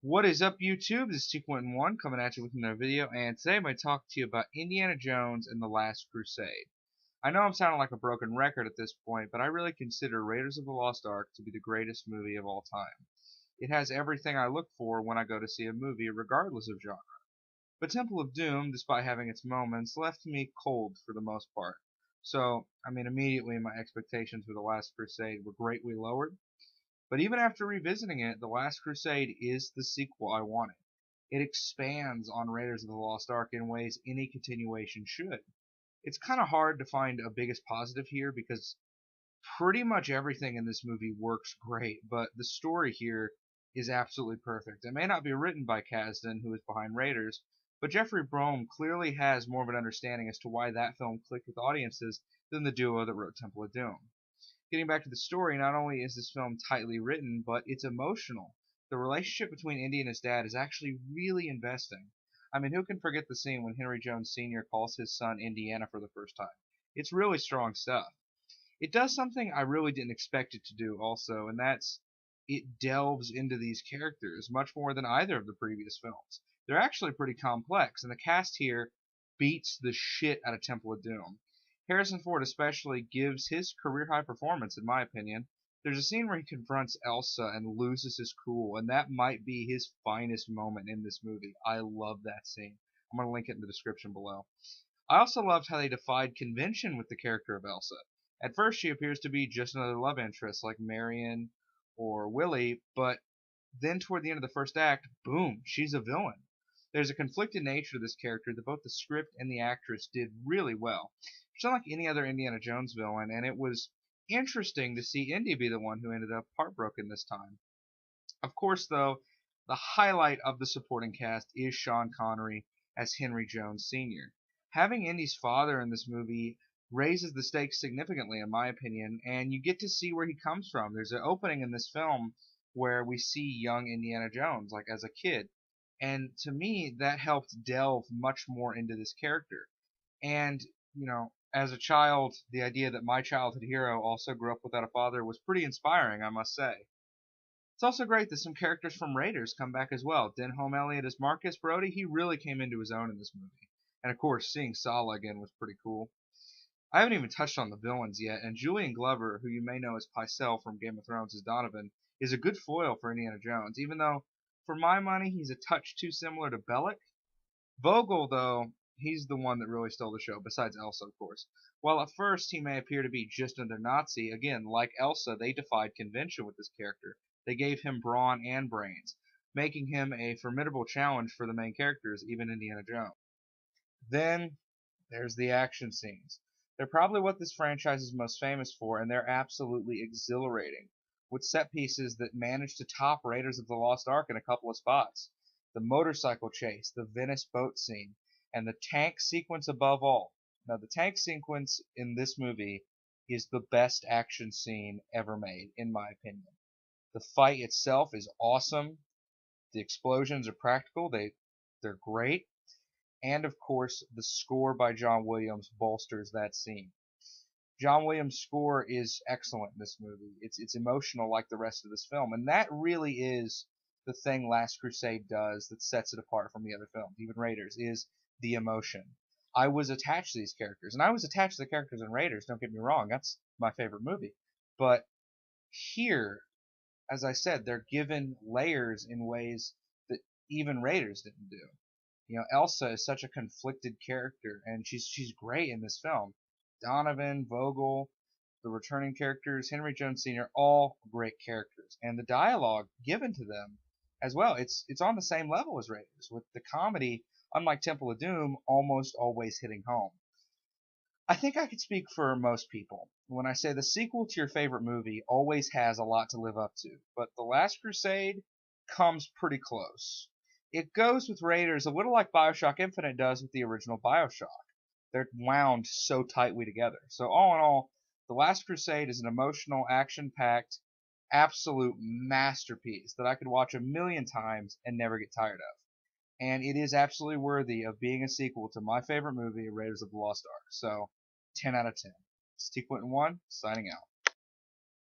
What is up, YouTube? This is T.1 coming at you with another video, and today I'm going to talk to you about Indiana Jones and the Last Crusade. I know I'm sounding like a broken record at this point, but I really consider Raiders of the Lost Ark to be the greatest movie of all time. It has everything I look for when I go to see a movie, regardless of genre. But Temple of Doom, despite having its moments, left me cold for the most part. So, immediately my expectations for The Last Crusade were greatly lowered. But even after revisiting it, The Last Crusade is the sequel I wanted. It expands on Raiders of the Lost Ark in ways any continuation should. It's kind of hard to find a biggest positive here because pretty much everything in this movie works great, but the story here is absolutely perfect. It may not be written by Kasdan, who is behind Raiders, but Jeffrey Brome clearly has more of an understanding as to why that film clicked with audiences than the duo that wrote Temple of Doom. Getting back to the story, not only is this film tightly written, but it's emotional. The relationship between Indy and his dad is actually really investing. Who can forget the scene when Henry Jones Sr. calls his son Indiana for the first time? It's really strong stuff. It does something I really didn't expect it to do also, and that's it delves into these characters much more than either of the previous films. They're actually pretty complex, and the cast here beats the shit out of Temple of Doom. Harrison Ford especially gives his career-high performance, in my opinion. There's a scene where he confronts Elsa and loses his cool, and that might be his finest moment in this movie. I love that scene. I'm going to link it in the description below. I also loved how they defied convention with the character of Elsa. At first, she appears to be just another love interest like Marion or Willie, but then toward the end of the first act, boom, she's a villain. There's a conflicted nature to this character that both the script and the actress did really well. It's not like any other Indiana Jones villain, and it was interesting to see Indy be the one who ended up heartbroken this time. Of course, though, the highlight of the supporting cast is Sean Connery as Henry Jones Sr. Having Indy's father in this movie raises the stakes significantly, in my opinion, and you get to see where he comes from. There's an opening in this film where we see young Indiana Jones, like as a kid, and to me, that helped delve much more into this character. And, as a child, the idea that my childhood hero also grew up without a father was pretty inspiring, I must say. It's also great that some characters from Raiders come back as well. Denholm Elliott as Marcus Brody, he really came into his own in this movie. And of course, seeing Sala again was pretty cool. I haven't even touched on the villains yet, and Julian Glover, who you may know as Pycelle from Game of Thrones as Donovan, is a good foil for Indiana Jones, even though, for my money, he's a touch too similar to Bellick. Vogel, though, he's the one that really stole the show, besides Elsa, of course. While at first he may appear to be just another Nazi, again, like Elsa, they defied convention with this character. They gave him brawn and brains, making him a formidable challenge for the main characters, even Indiana Jones. Then there's the action scenes. They're probably what this franchise is most famous for, and they're absolutely exhilarating, with set pieces that manage to top Raiders of the Lost Ark in a couple of spots. The motorcycle chase, the Venice boat scene, and the tank sequence above all. Now, the tank sequence in this movie is the best action scene ever made, in my opinion. The fight itself is awesome. The explosions are practical. They're great. And of course, the score by John Williams bolsters that scene. John Williams' score is excellent in this movie. It's emotional like the rest of this film, and that really is the thing Last Crusade does that sets it apart from the other films, even Raiders, is the emotion. I was attached to these characters, and I was attached to the characters in Raiders, don't get me wrong, that's my favorite movie. But here, as I said, they're given layers in ways that even Raiders didn't do. Elsa is such a conflicted character, and she's great in this film. Donovan, Vogel, the returning characters, Henry Jones Sr., all great characters, and the dialogue given to them as well. It's on the same level as Raiders, with the comedy, unlike Temple of Doom, almost always hitting home. I think I could speak for most people when I say the sequel to your favorite movie always has a lot to live up to, but The Last Crusade comes pretty close. It goes with Raiders a little like Bioshock Infinite does with the original Bioshock. They're wound so tightly together. So all in all, The Last Crusade is an emotional, action-packed, absolute masterpiece that I could watch a million times and never get tired of. And it is absolutely worthy of being a sequel to my favorite movie, Raiders of the Lost Ark. So, 10 out of 10. It's T.1 signing out.